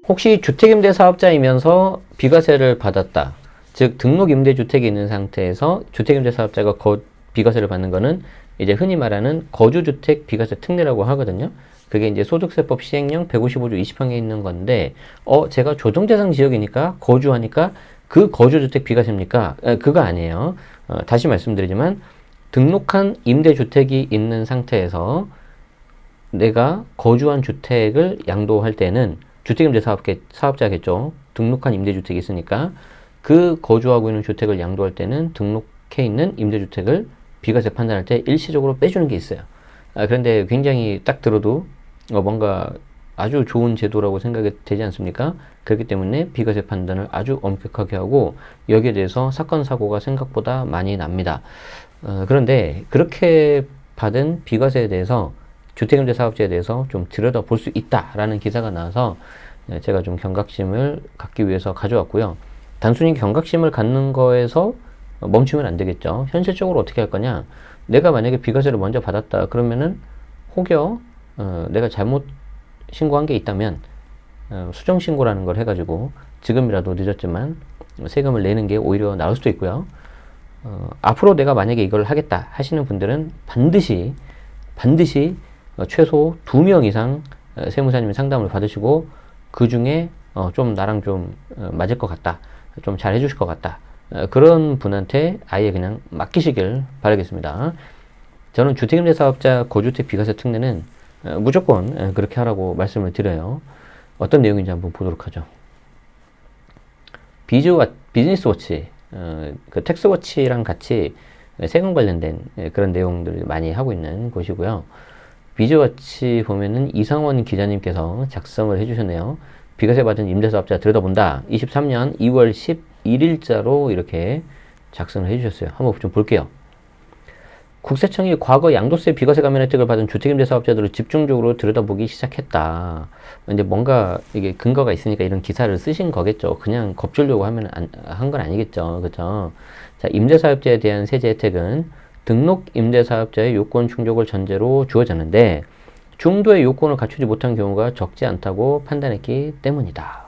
혹시 주택임대사업자이면서 비과세를 받았다. 즉 등록임대주택이 있는 상태에서 주택임대사업자가 비과세를 받는 거는 이제 흔히 말하는 거주주택 비과세 특례라고 하거든요. 그게 이제 소득세법 시행령 155조 20항에 있는 건데, 제가 조정대상 지역이니까 거주하니까 그 거주주택 비과세입니까? 그거 아니에요. 다시 말씀드리지만 등록한 임대주택이 있는 상태에서 내가 거주한 주택을 양도할 때는 주택임대 사업자겠죠. 등록한 임대주택이 있으니까 그 거주하고 있는 주택을 양도할 때는 등록해 있는 임대주택을 비과세 판단할 때 일시적으로 빼주는 게 있어요. 그런데 굉장히 딱 들어도 뭔가 아주 좋은 제도라고 생각이 되지 않습니까? 그렇기 때문에 비과세 판단을 아주 엄격하게 하고 여기에 대해서 사건 사고가 생각보다 많이 납니다. 그런데 그렇게 받은 비과세에 대해서 주택임대 사업자에 대해서 좀 들여다볼 수 있다라는 기사가 나와서 제가 좀 경각심을 갖기 위해서 가져왔고요. 단순히 경각심을 갖는 거에서 멈추면 안 되겠죠. 현실적으로 어떻게 할 거냐? 내가 만약에 비과세를 먼저 받았다 그러면은 혹여 내가 잘못 신고한 게 있다면 수정 신고라는 걸 해가지고 지금이라도 늦었지만 세금을 내는 게 오히려 나을 수도 있고요. 앞으로 내가 만약에 이걸 하겠다 하시는 분들은 반드시 최소 2명 이상 세무사님이 상담을 받으시고 그 중에 좀 나랑 좀 맞을 것 같다, 좀 잘 해주실 것 같다, 그런 분한테 아예 그냥 맡기시길 바라겠습니다. 저는 주택임대사업자 거주택 비과세 특례는 무조건 그렇게 하라고 말씀을 드려요. 어떤 내용인지 한번 보도록 하죠. 비즈니스워치, 그 텍스워치랑 같이 세금 관련된 그런 내용들을 많이 하고 있는 곳이고요. 비즈워치 보면은 이상원 기자님께서 작성을 해주셨네요. 비과세 받은 임대사업자 들여다본다. 23년 2월 11일자로 이렇게 작성을 해주셨어요. 한번 좀 볼게요. 국세청이 과거 양도세 비과세 감면 혜택을 받은 주택임대사업자들을 집중적으로 들여다보기 시작했다. 근데 뭔가 이게 근거가 있으니까 이런 기사를 쓰신 거겠죠. 그냥 겁주려고 하면 한 건 아니겠죠. 그죠? 자, 임대사업자에 대한 세제 혜택은 등록 임대사업자의 요건 충족을 전제로 주어졌는데 중도의 요건을 갖추지 못한 경우가 적지 않다고 판단했기 때문이다.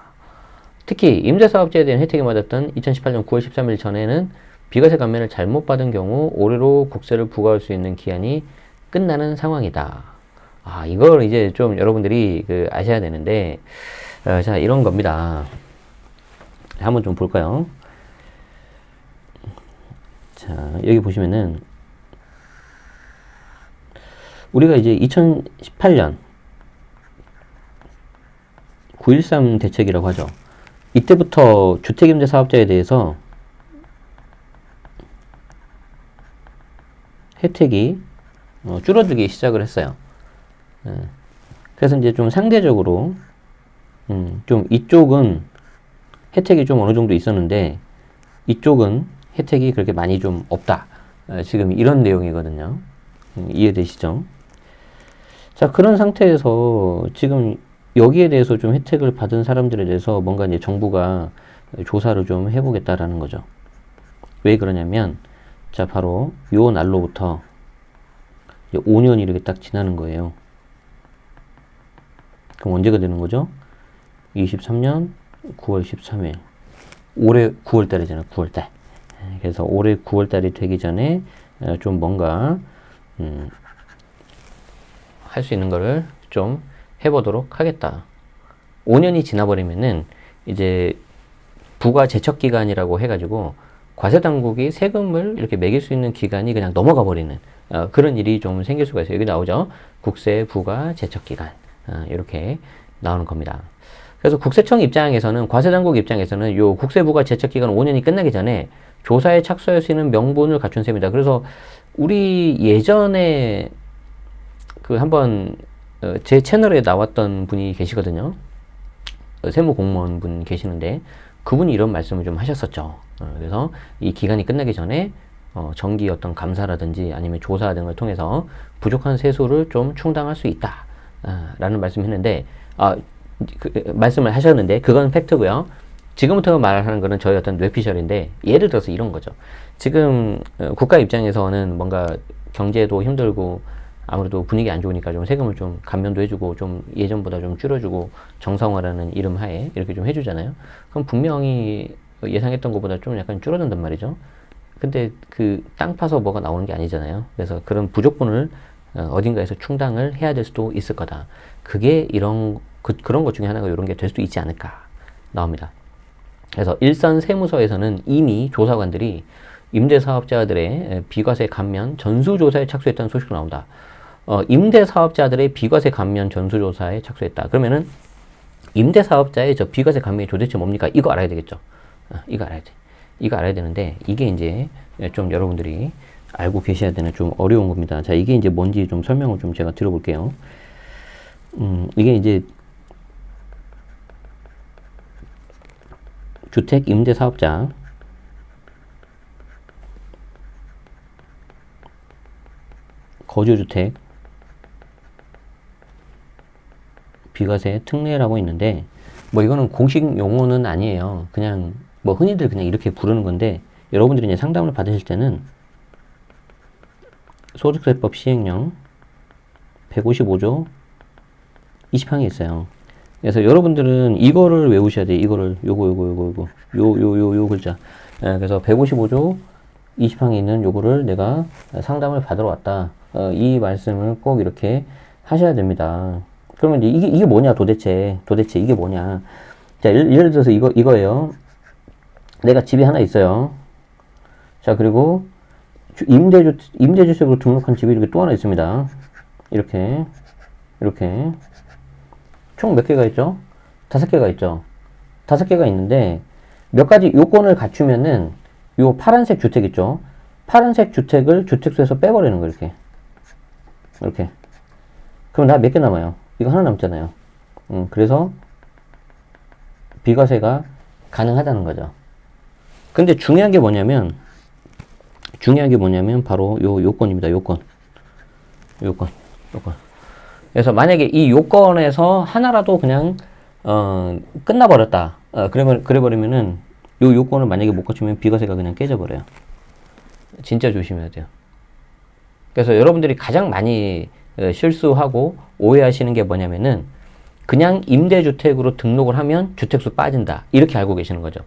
특히 임대사업자에 대한 혜택이 맞았던 2018년 9월 13일 전에는 비과세 감면을 잘못 받은 경우 올해로 국세를 부과할 수 있는 기한이 끝나는 상황이다. 이걸 이제 좀 여러분들이 아셔야 되는데, 자, 이런 겁니다. 한번 좀 볼까요? 자, 여기 보시면은, 우리가 이제 2018년 9.13 대책이라고 하죠. 이때부터 주택임대 사업자에 대해서 혜택이 줄어들기 시작을 했어요. 그래서 이제 좀 상대적으로 좀 이쪽은 혜택이 좀 어느 정도 있었는데 이쪽은 혜택이 그렇게 많이 좀 없다. 지금 이런 내용이거든요. 이해되시죠? 자, 그런 상태에서 지금 여기에 대해서 좀 혜택을 받은 사람들에 대해서 뭔가 이제 정부가 조사를 좀 해보겠다라는 거죠. 왜 그러냐면, 자, 바로 요 날로부터 이제 5년이 이렇게 딱 지나는 거예요. 그럼 언제가 되는 거죠? 23년 9월 13일. 올해 9월 달이잖아, 9월 달. 그래서 올해 9월 달이 되기 전에 좀 뭔가 할 수 있는 거를 좀 해보도록 하겠다. 5년이 지나버리면은 이제 부과 제척 기간이라고 해가지고 과세 당국이 세금을 이렇게 매길 수 있는 기간이 그냥 넘어가 버리는 그런 일이 좀 생길 수가 있어요. 여기 나오죠. 국세 부과 제척 기간 이렇게 나오는 겁니다. 그래서 국세청 입장에서는 과세 당국 입장에서는 요 국세 부과 제척 기간 5년이 끝나기 전에 조사에 착수할 수 있는 명분을 갖춘 셈이다. 그래서 우리 예전에 한번 제 채널에 나왔던 분이 계시거든요. 세무 공무원 분 계시는데 그분이 이런 말씀을 좀 하셨었죠. 그래서 이 기간이 끝나기 전에 정기 어떤 감사라든지 아니면 조사 등을 통해서 부족한 세수를 좀 충당할 수 있다. 라는 말씀을 말씀을 하셨는데 그건 팩트고요. 지금부터 말하는 거는 저희 어떤 뇌피셜인데 예를 들어서 이런 거죠. 지금 국가 입장에서는 뭔가 경제도 힘들고 아무래도 분위기 안 좋으니까 좀 세금을 좀 감면도 해주고 좀 예전보다 좀 줄여주고 정상화라는 이름 하에 이렇게 좀 해주잖아요. 그럼 분명히 예상했던 것보다 좀 약간 줄어든단 말이죠. 근데 그 땅 파서 뭐가 나오는 게 아니잖아요. 그래서 그런 부족분을 어딘가에서 충당을 해야 될 수도 있을 거다. 그게 그런 것 중에 하나가 이런 게 될 수도 있지 않을까 나옵니다. 그래서 일선 세무서에서는 이미 조사관들이 임대사업자들의 비과세 감면 전수조사에 착수했다는 소식도 나온다. 임대사업자들의 비과세 감면 전수조사에 착수했다. 그러면은 임대사업자의 저 비과세 감면이 도대체 뭡니까? 이거 알아야 되겠죠. 이거 알아야 돼. 이거 알아야 되는데 이게 이제 좀 여러분들이 알고 계셔야 되는 좀 어려운 겁니다. 자, 이게 이제 뭔지 좀 설명을 좀 제가 드려볼게요. 이게 이제 주택 임대 사업자 거주주택 비과세 특례라고 있는데 뭐 이거는 공식 용어는 아니에요. 그냥 뭐 흔히들 그냥 이렇게 부르는 건데 여러분들이 이제 상담을 받으실 때는 소득세법 시행령 155조 20항이 있어요. 그래서 여러분들은 이거를 외우셔야 돼요. 이거를 요 글자. 그래서 155조 20항에 있는 요거를 내가 상담을 받으러 왔다. 이 말씀을 꼭 이렇게 하셔야 됩니다. 그러면 이제 이게 뭐냐 도대체 이게 뭐냐. 자, 예를 들어서 이거예요. 내가 집이 하나 있어요. 자, 그리고 임대주택으로 등록한 집이 이렇게 또 하나 있습니다. 이렇게 총 몇 개가 있죠? 5개가 있죠. 5개가 있는데 몇 가지 요건을 갖추면은 요 파란색 주택 있죠? 파란색 주택을 주택수에서 빼버리는 거 이렇게. 그럼 나 몇 개 남아요? 이거 하나 남잖아요. 그래서 비과세가 가능하다는 거죠. 근데 중요한 게 뭐냐면 바로 요 요건입니다. 요건. 그래서 만약에 이 요건에서 하나라도 그냥 끝나버렸다. 그래버리면은 요 요건을 만약에 못 갖추면 비과세가 그냥 깨져버려요. 진짜 조심해야 돼요. 그래서 여러분들이 가장 많이 실수하고 오해하시는 게 뭐냐면은 그냥 임대주택으로 등록을 하면 주택수 빠진다. 이렇게 알고 계시는 거죠.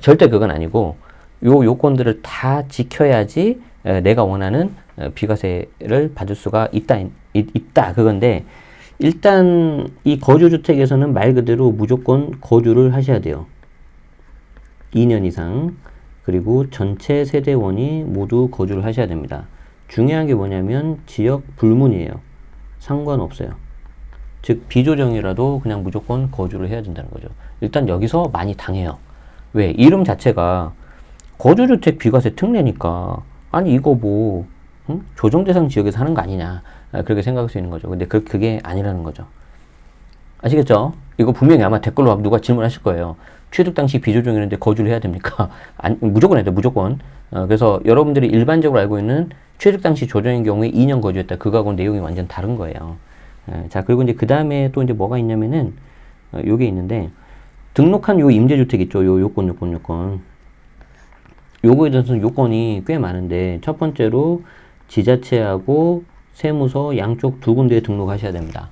절대 그건 아니고 요 요건들을 다 지켜야지 내가 원하는 비과세를 받을 수가 있다 그건데 일단 이 거주주택에서는 말 그대로 무조건 거주를 하셔야 돼요. 2년 이상. 그리고 전체 세대원이 모두 거주를 하셔야 됩니다. 중요한 게 뭐냐면 지역 불문이에요. 상관없어요. 즉 비조정이라도 그냥 무조건 거주를 해야 된다는 거죠. 일단 여기서 많이 당해요. 왜? 이름 자체가 거주주택 비과세 특례니까 아니 이거 뭐 조정 대상 지역에서 하는 거 아니냐 그렇게 생각할 수 있는 거죠. 근데 그게 아니라는 거죠. 아시겠죠? 이거 분명히 아마 댓글로 누가 질문하실 거예요. 취득 당시 비조정이었는데 거주를 해야 됩니까? 무조건 해야 돼요. 무조건. 그래서 여러분들이 일반적으로 알고 있는 취득 당시 조정인 경우에 2년 거주했다. 그거하고 내용이 완전 다른 거예요. 자, 그리고 이제 그 다음에 또 이제 뭐가 있냐면은 요게 있는데 등록한 요 임대주택 있죠. 요 요건. 요거에 대해서는 요건이 꽤 많은데 첫 번째로 지자체하고 세무서 양쪽 두 군데에 등록하셔야 됩니다.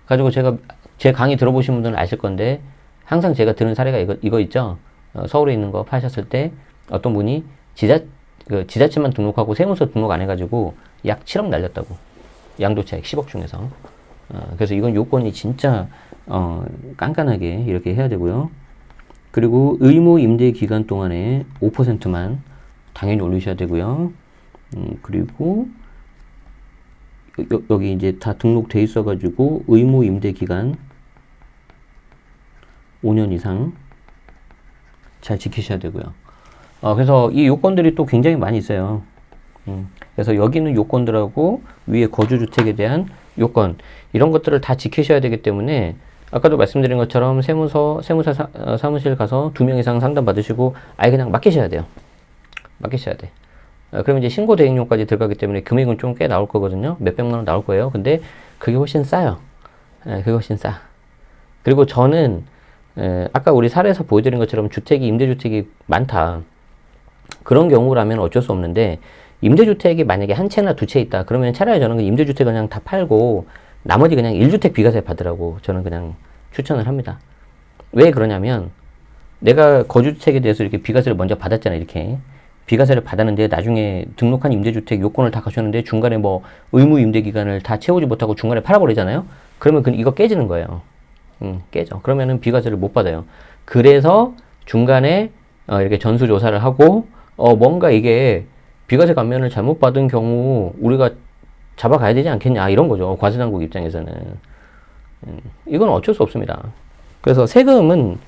가지고 제가 제 강의 들어보신 분들은 아실 건데 항상 제가 들은 사례가 이거 있죠. 서울에 있는 거 파셨을 때 어떤 분이 지자체만 등록하고 세무서 등록 안 해가지고 약 7억 날렸다고. 양도차익 10억 중에서. 그래서 이건 요건이 진짜 깐깐하게 이렇게 해야 되고요. 그리고 의무 임대 기간 동안에 5%만 당연히 올리셔야 되고요. 그리고 여기 이제 다 등록돼 있어가지고 의무 임대 기간 5년 이상 잘 지키셔야 되고요. 그래서 이 요건들이 또 굉장히 많이 있어요. 그래서 여기는 요건들하고 위에 거주주택에 대한 요건 이런 것들을 다 지키셔야 되기 때문에 아까도 말씀드린 것처럼 세무사 사무실 가서 2명 이상 상담 받으시고 아예 그냥 맡기셔야 돼요. 맡기셔야 돼. 그러면 이제 신고 대행료까지 들어가기 때문에 금액은 좀 꽤 나올 거거든요. 몇백만 원 나올 거예요. 근데 그게 훨씬 싸요. 그게 훨씬 싸. 그리고 저는 아까 우리 사례에서 보여드린 것처럼 임대주택이 많다. 그런 경우라면 어쩔 수 없는데 임대주택이 만약에 한 채나 두 채 있다. 그러면 차라리 저는 그 임대주택을 그냥 다 팔고 나머지 그냥 1주택 비과세 받으라고 저는 그냥 추천을 합니다. 왜 그러냐면 내가 거주주택에 대해서 이렇게 비과세를 먼저 받았잖아요. 이렇게. 비과세를 받았는데 나중에 등록한 임대주택 요건을 다 갖췄는데 중간에 뭐 의무 임대 기간을 다 채우지 못하고 중간에 팔아버리잖아요. 그러면 이거 깨지는 거예요. 깨져. 그러면은 비과세를 못 받아요. 그래서 중간에 이렇게 전수조사를 하고 뭔가 이게 비과세 감면을 잘못 받은 경우 우리가 잡아가야 되지 않겠냐 이런 거죠. 과세당국 입장에서는. 이건 어쩔 수 없습니다. 그래서 세금은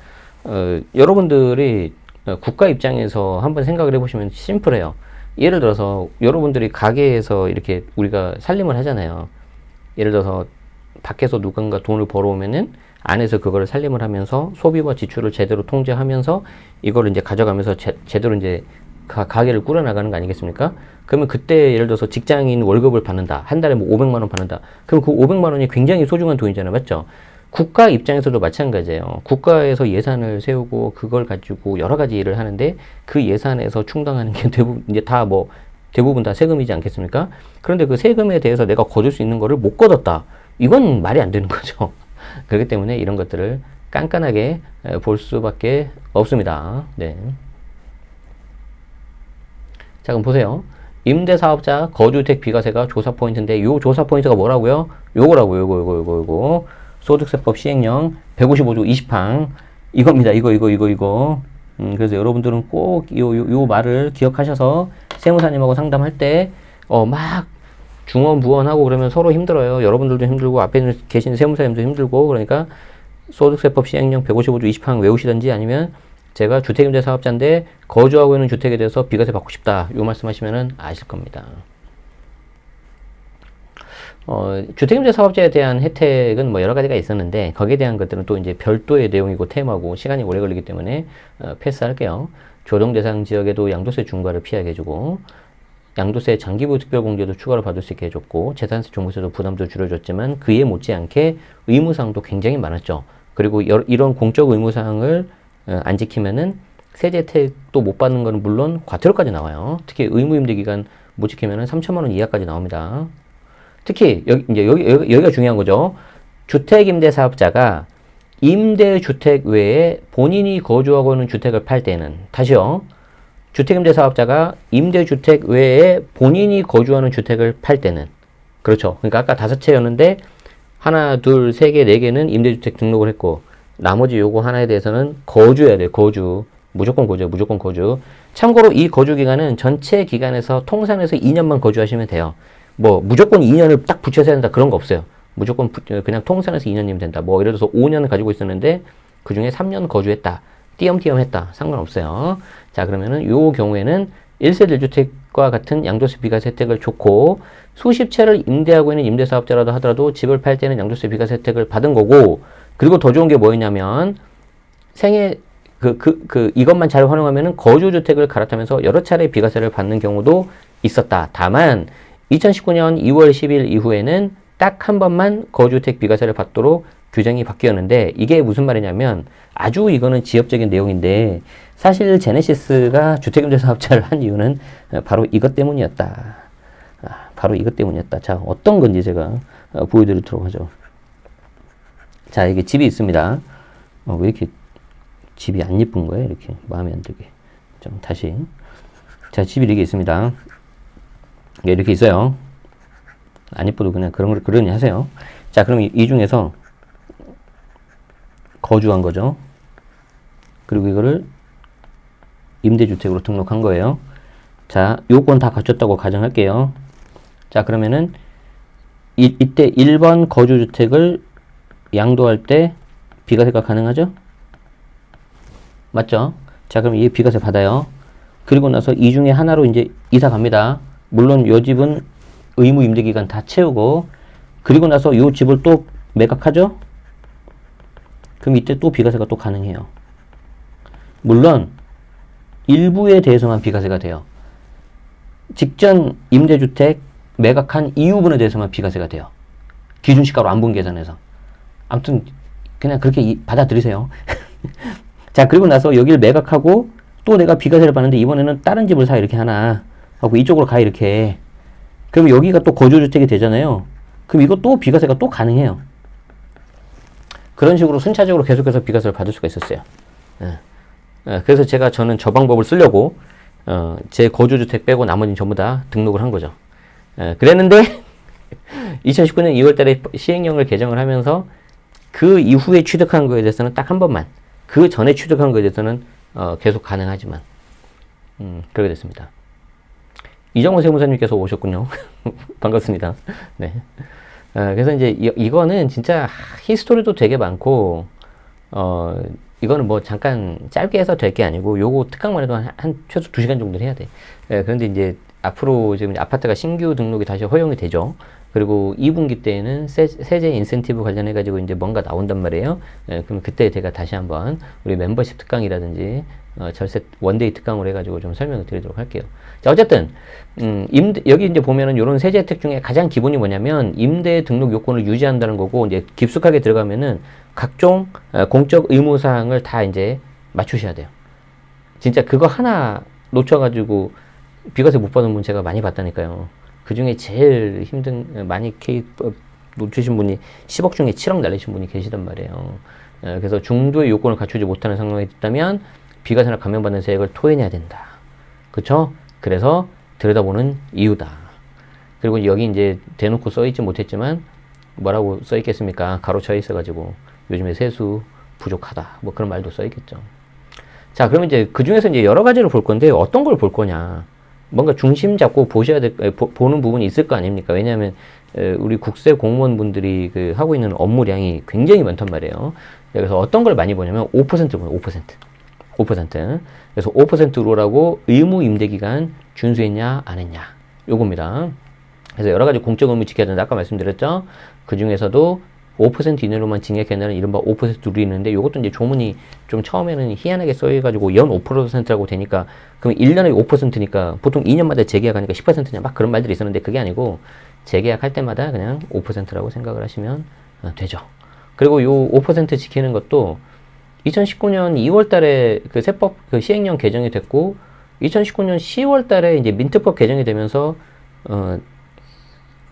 여러분들이 국가 입장에서 한번 생각을 해보시면 심플해요. 예를 들어서 여러분들이 가게에서 이렇게 우리가 살림을 하잖아요. 예를 들어서 밖에서 누군가 돈을 벌어오면은 안에서 그거를 살림을 하면서 소비와 지출을 제대로 통제하면서 이거를 이제 가져가면서 제대로 이제 가게를 꾸려나가는 거 아니겠습니까? 그러면 그때 예를 들어서 직장인 월급을 받는다. 한 달에 뭐 500만 원 받는다. 그럼 그 500만 원이 굉장히 소중한 돈이잖아요. 맞죠? 국가 입장에서도 마찬가지예요. 국가에서 예산을 세우고 그걸 가지고 여러 가지 일을 하는데 그 예산에서 충당하는 게 대부분 이제 다 뭐 대부분 다 세금이지 않겠습니까? 그런데 그 세금에 대해서 내가 거둘 수 있는 거를 못 거뒀다. 이건 말이 안 되는 거죠. 그렇기 때문에 이런 것들을 깐깐하게 볼 수밖에 없습니다. 네. 자, 그럼 보세요. 임대사업자 거주주택 비과세가 조사 포인트인데 요 조사 포인트가 뭐라고요? 요거라고요. 요거. 소득세법 시행령 155조 20항 이겁니다. 이거. 그래서 여러분들은 꼭 요 말을 기억하셔서 세무사님하고 상담할 때 막 중언부언하고 그러면 서로 힘들어요. 여러분들도 힘들고 앞에 계신 세무사님도 힘들고 그러니까 소득세법 시행령 155조 20항 외우시든지 아니면 제가 주택임대 사업자인데 거주하고 있는 주택에 대해서 비과세 받고 싶다. 요 말씀하시면은 아실 겁니다. 주택임대 사업자에 대한 혜택은 뭐 여러 가지가 있었는데 거기에 대한 것들은 또 이제 별도의 내용이고 테마고 시간이 오래 걸리기 때문에 패스할게요. 조정 대상 지역에도 양도세 중과를 피하게 해주고 양도세 장기부 특별공제도 추가로 받을 수 있게 해줬고 재산세 종부세도 부담도 줄여줬지만 그에 못지않게 의무사항도 굉장히 많았죠. 그리고 이런 공적 의무사항을 안 지키면은 세제 혜택도 못 받는 거는 물론 과태료까지 나와요. 특히 의무임대기간 못 지키면은 3천만 원 이하까지 나옵니다. 특히 여기가 중요한 거죠. 주택임대사업자가 임대주택 외에 본인이 거주하고 있는 주택을 팔 때는 다시요. 주택임대사업자가 임대주택 외에 본인이 거주하는 주택을 팔 때는 그렇죠. 그러니까 아까 5채였는데 하나, 둘, 세 개, 네 개는 임대주택 등록을 했고 나머지 요거 하나에 대해서는 거주해야 돼요. 거주. 무조건 거주. 참고로 이 거주 기간은 전체 기간에서 통산해서 2년만 거주하시면 돼요. 뭐 무조건 2년을 딱 붙여서 해야 된다 그런 거 없어요. 무조건 그냥 통산해서 2년이면 된다. 뭐 예를 들어서 5년을 가지고 있었는데 그 중에 3년 거주했다. 띄엄띄엄 했다. 상관없어요. 자, 그러면은 요 경우에는 1세대 1주택과 같은 양도세 비과세 혜택을 좋고 수십 채를 임대하고 있는 임대사업자라도 하더라도 집을 팔 때는 양도세 비과세 혜택을 받은 거고 그리고 더 좋은 게 뭐였냐면 생애 이것만 잘 활용하면은 거주주택을 갈아타면서 여러 차례 비과세를 받는 경우도 있었다. 다만 2019년 2월 10일 이후에는 딱 한 번만 거주주택 비과세를 받도록 규정이 바뀌었는데 이게 무슨 말이냐면 아주 이거는 지엽적인 내용인데 사실 제네시스가 주택임대사업자를 한 이유는 바로 이것 때문이었다. 바로 이것 때문이었다. 자, 어떤 건지 제가 보여드리도록 하죠. 자, 이게 집이 있습니다. 왜 이렇게 집이 안 예쁜 거예요? 이렇게 마음에 안 들게. 좀 다시. 자, 집이 이렇게 있습니다. 이렇게 있어요. 안 예뻐도 그냥 그러니 하세요. 자, 그럼 이 중에서 거주한 거죠. 그리고 이거를 임대주택으로 등록한 거예요. 자, 요건 다 갖췄다고 가정할게요. 자, 그러면은 이때 1번 거주주택을 양도할 때 비과세가 가능하죠? 맞죠? 자, 그럼 이 비과세 받아요. 그리고 나서 이 중에 하나로 이제 이사 갑니다. 물론 요 집은 의무 임대기간 다 채우고 그리고 나서 요 집을 또 매각하죠? 그럼 이때 또 비과세가 또 가능해요. 물론 일부에 대해서만 비과세가 돼요. 직전 임대주택 매각한 이후분에 대해서만 비과세가 돼요. 기준시가로 안분 계산해서. 아무튼 그냥 그렇게 받아들이세요. 자, 그리고 나서 여기를 매각하고 또 내가 비과세를 받는데 이번에는 다른 집을 사 이렇게 하나. 하고 이쪽으로 가 이렇게. 그럼 여기가 또 거주주택이 되잖아요. 그럼 이거 또 비과세가 또 가능해요. 그런 식으로 순차적으로 계속해서 비과세를 받을 수가 있었어요. 그래서 저는 저 방법을 쓰려고 제 거주주택 빼고 나머지는 전부 다 등록을 한 거죠. 그랬는데 2019년 2월 달에 시행령을 개정을 하면서 그 이후에 취득한 거에 대해서는 딱 한 번만, 그 전에 취득한 거에 대해서는 계속 가능하지만 그렇게 됐습니다. 이정호 세무사님께서 오셨군요. 반갑습니다. 네. 그래서 이제 이거는 진짜 히스토리도 되게 많고 이거는 뭐 잠깐 짧게 해서 될 게 아니고 요거 특강만 해도 한 최소 2시간 정도 해야 돼. 그런데 이제 앞으로 지금 아파트가 신규 등록이 다시 허용이 되죠. 그리고 2분기 때에는 세제 인센티브 관련해 가지고 이제 뭔가 나온단 말이에요. 그럼 그때 제가 다시 한번 우리 멤버십 특강이라든지 절세 원데이 특강으로 해가지고 좀 설명을 드리도록 할게요. 자, 어쨌든 여기 이제 보면은 이런 세제 혜택 중에 가장 기본이 뭐냐면 임대 등록 요건을 유지한다는 거고, 이제 깊숙하게 들어가면은 각종 공적 의무 사항을 다 이제 맞추셔야 돼요. 진짜 그거 하나 놓쳐가지고 비과세 못 받은 분 제가 많이 봤다니까요. 그 중에 제일 많이 놓치신 분이 10억 중에 7억 날리신 분이 계시단 말이에요. 그래서 중도의 요건을 갖추지 못하는 상황이 있다면 비과세나 감면받는 세액을 토해내야 된다. 그쵸? 그래서 들여다보는 이유다. 그리고 여기 이제 대놓고 써있지 못했지만 뭐라고 써있겠습니까? 가로쳐 있어가지고 요즘에 세수 부족하다. 뭐 그런 말도 써있겠죠. 자, 그러면 이제 그 중에서 이제 여러 가지를 볼 건데 어떤 걸 볼 거냐. 뭔가 중심 잡고 보는 부분이 있을 거 아닙니까? 왜냐하면 우리 국세 공무원분들이 하고 있는 업무량이 굉장히 많단 말이에요. 그래서 어떤 걸 많이 보냐면 5%를 보요. 5%. 5%. 그래서 5%로라고 의무 임대기간 준수했냐 안 했냐 요겁니다. 그래서 여러 가지 공적 의무 지켜야 된다. 아까 말씀드렸죠. 그 중에서도 5% 이내로만 징역해내는 이른바 5% 룰이 있는데 요것도 이제 조문이 좀 처음에는 희한하게 써가지고 연 5%라고 되니까 그럼 1년에 5%니까 보통 2년마다 재계약하니까 10%냐 막 그런 말들이 있었는데 그게 아니고 재계약할 때마다 그냥 5%라고 생각을 하시면 되죠. 그리고 요 5% 지키는 것도 2019년 2월 달에 그 세법 그 시행령 개정이 됐고 2019년 10월 달에 이제 민특법 개정이 되면서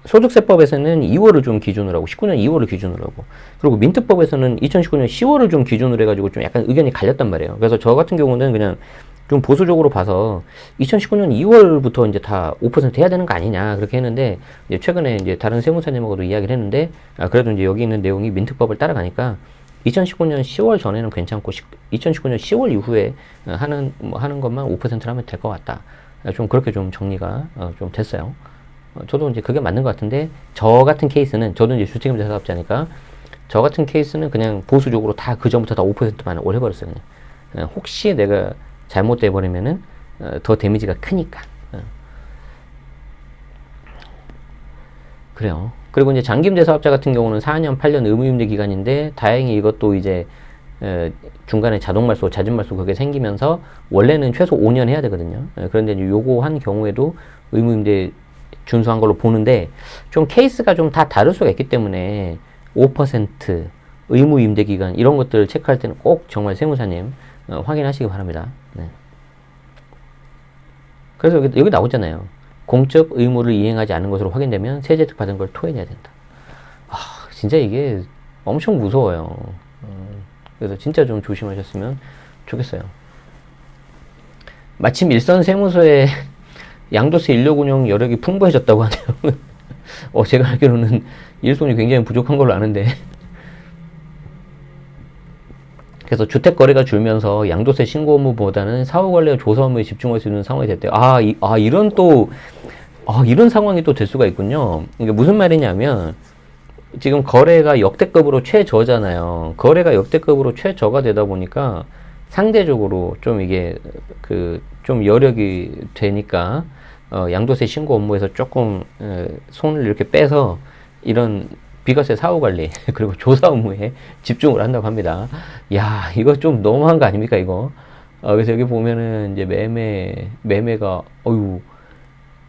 소득세법에서는 2월을 좀 기준으로 하고 19년 2월을 기준으로 하고 그리고 민특법에서는 2019년 10월을 좀 기준으로 해가지고 좀 약간 의견이 갈렸단 말이에요. 그래서 저 같은 경우는 그냥 좀 보수적으로 봐서 2019년 2월부터 이제 다 5% 해야 되는 거 아니냐 그렇게 했는데 이제 최근에 이제 다른 세무사님하고도 이야기를 했는데 그래도 이제 여기 있는 내용이 민특법을 따라가니까 2019년 10월 전에는 괜찮고 2019년 10월 이후에 하는 것만 5%를 하면 될 것 같다. 좀 그렇게 좀 정리가 좀 됐어요. 저도 이제 그게 맞는 것 같은데 저 같은 케이스는 저도 이제 주택임대 사업자니까 저 같은 케이스는 그냥 보수적으로 다 그 전부터 다 5%만 올려버렸어요. 그냥 혹시 내가 잘못돼 버리면은 더 데미지가 크니까. 그래요. 그리고 이제 장기임대 사업자 같은 경우는 4년, 8년 의무임대 기간인데 다행히 이것도 이제 중간에 자동말소, 자진말소 그게 생기면서 원래는 최소 5년 해야 되거든요. 그런데 이제 요거 한 경우에도 의무임대 준수한 걸로 보는데 좀 케이스가 좀 다 다를 수가 있기 때문에 5% 의무임대기간 이런 것들을 체크할 때는 꼭 정말 세무사님 확인하시기 바랍니다. 네. 그래서 여기 나오잖아요. 공적 의무를 이행하지 않은 것으로 확인되면 세제 혜택 받은 걸 토해내야 된다. 진짜 이게 엄청 무서워요. 그래서 진짜 좀 조심하셨으면 좋겠어요. 마침 일선 세무서에 양도세 인력 운영 여력이 풍부해졌다고 하네요. 제가 알기로는 일손이 굉장히 부족한 걸로 아는데. 그래서 주택 거래가 줄면서 양도세 신고 업무보다는 사후 관리와 조사 업무에 집중할 수 있는 상황이 됐대요. 이런 상황이 또 될 수가 있군요. 이게 무슨 말이냐면 지금 거래가 역대급으로 최저잖아요. 거래가 역대급으로 최저가 되다 보니까 상대적으로 좀 이게 좀 여력이 되니까 양도세 신고 업무에서 조금 손을 이렇게 빼서 이런 비과세 사후 관리 그리고 조사 업무에 집중을 한다고 합니다. 야, 이거 좀 너무한 거 아닙니까, 이거? 그래서 여기 보면은 이제 매매가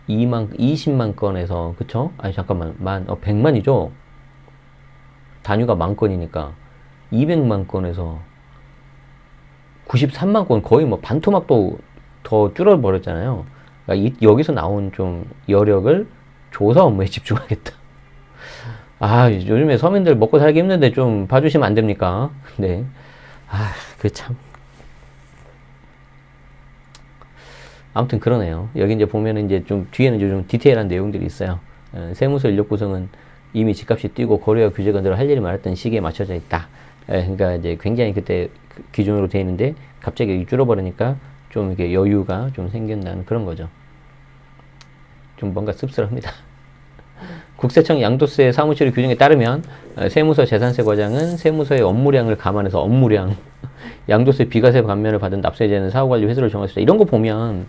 20만 건에서 그쵸? 아니 잠깐만 100만이죠. 단위가 만 건이니까 200만 건에서 93만 건 거의 뭐 반토막도 더 줄어버렸잖아요. 그러니까 여기서 나온 좀 여력을 조사 업무에 집중하겠다. 아, 요즘에 서민들 먹고 살기 힘든데 좀 봐주시면 안 됩니까? 네. 아, 그 참. 아무튼 그러네요. 여기 이제 보면은 이제 좀 뒤에는 이제 좀 디테일한 내용들이 있어요. 세무서 인력 구성은 이미 집값이 뛰고 거래와 규제 건드려 할 일이 많았던 시기에 맞춰져 있다. 그러니까 이제 굉장히 그때 기준으로 돼 있는데 갑자기 줄어버리니까 좀 이게 여유가 좀 생긴다는 그런 거죠. 좀 뭔가 씁쓸합니다. 국세청 양도세 사무처리 규정에 따르면 세무서 재산세 과장은 세무서의 업무량을 감안해서 업무량, 양도세 비과세 감면을 받은 납세자는 사후관리 회수를 정할 수 있다. 이런 거 보면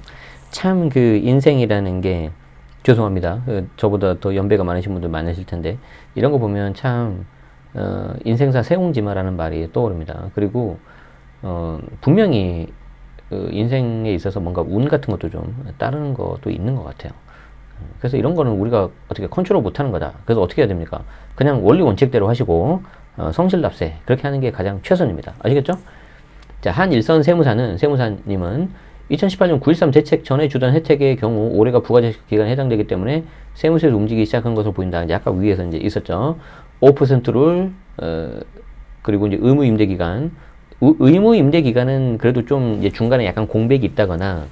참 그 인생이라는 게 죄송합니다. 저보다 더 연배가 많으신 분들 많으실 텐데 이런 거 보면 참 인생사 세옹지마라는 말이 떠오릅니다. 그리고 분명히 인생에 있어서 뭔가 운 같은 것도 좀 따르는 것도 있는 것 같아요. 그래서 이런 거는 우리가 어떻게 컨트롤 못하는 거다. 그래서 어떻게 해야 됩니까? 그냥 원리 원칙대로 하시고 성실납세 그렇게 하는 게 가장 최선입니다. 아시겠죠? 자, 한일선 세무사님은 2018년 9.13 대책 전에 주던 혜택의 경우 올해가 부가세 기간에 해당되기 때문에 세무서에서 움직이기 시작한 것으로 보인다. 이제 아까 위에서 이제 있었죠. 5%룰 그리고 이제 의무 임대 기간. 의무 임대 기간은 그래도 좀 이제 중간에 약간 공백이 있다거나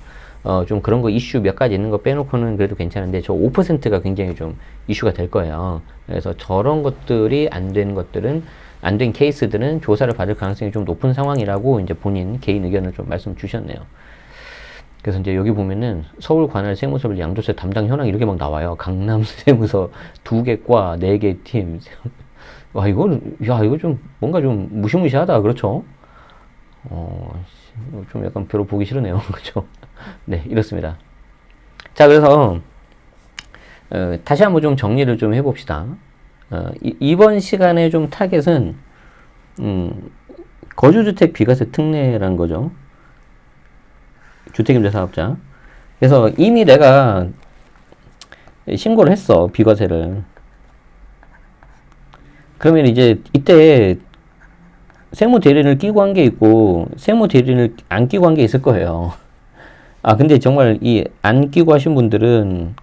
좀 그런 거 이슈 몇 가지 있는 거 빼놓고는 그래도 괜찮은데 저 5%가 굉장히 좀 이슈가 될 거예요. 그래서 저런 것들이 안 된 것들은 안 된 케이스들은 조사를 받을 가능성이 좀 높은 상황이라고 이제 본인 개인 의견을 좀 말씀 주셨네요. 그래서 이제 여기 보면은 서울 관할 세무서별 양도세 담당 현황 이렇게 막 나와요. 강남 세무서 2개 과 4개 팀. 와, 이거 좀 뭔가 좀 무시무시하다. 그렇죠? 좀 약간 별로 보기 싫으네요. 그렇죠? 네, 이렇습니다. 자, 그래서 다시 한번 좀 정리를 좀 해봅시다. 이번 시간에 좀 타겟은 거주주택 비과세 특례라는 거죠. 주택임대 사업자. 그래서 이미 내가 신고를 했어, 비과세를. 그러면 이제 이때 세무대리인을 끼고 한 게 있고 세무대리인을 안 끼고 한 게 있을 거예요. 아, 근데 정말 이 안 끼고 하신 분들은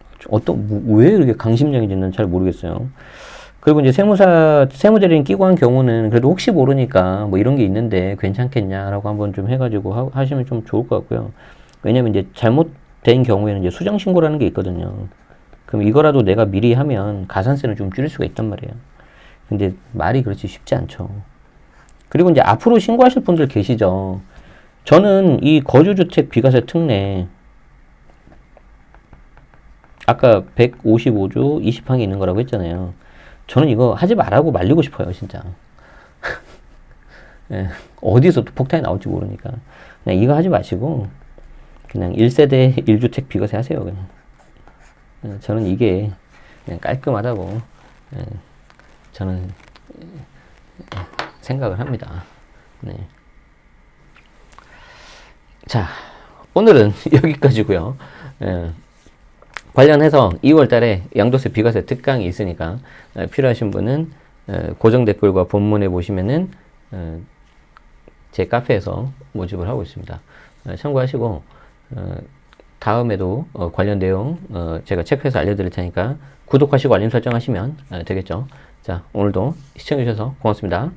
왜 이렇게 강심장인지는 잘 모르겠어요. 그리고 이제 세무대리인 끼고 한 경우는 그래도 혹시 모르니까 뭐 이런 게 있는데 괜찮겠냐라고 한번 좀 해가지고 하시면 좀 좋을 것 같고요. 왜냐면 이제 잘못된 경우에는 이제 수정신고라는 게 있거든요. 그럼 이거라도 내가 미리 하면 가산세는 좀 줄일 수가 있단 말이에요. 근데 말이 그렇지 쉽지 않죠. 그리고 이제 앞으로 신고하실 분들 계시죠. 저는 이 거주주택 비과세 특례 아까 155조 20항에 있는 거라고 했잖아요. 저는 이거 하지 말라고 말리고 싶어요, 진짜. 예, 어디서 또 폭탄이 나올지 모르니까. 그냥 이거 하지 마시고, 그냥 1세대 1주택 비과세 하세요, 그냥. 저는 이게 그냥 깔끔하다고, 저는 생각을 합니다. 네. 자, 오늘은 여기까지고요. 관련해서 2월 달에 양도세 비과세 특강이 있으니까 필요하신 분은 고정 댓글과 본문에 보시면은 제 카페에서 모집을 하고 있습니다. 참고하시고 다음에도 관련 내용 제가 체크해서 알려드릴 테니까 구독하시고 알림 설정하시면 되겠죠. 자, 오늘도 시청해주셔서 고맙습니다.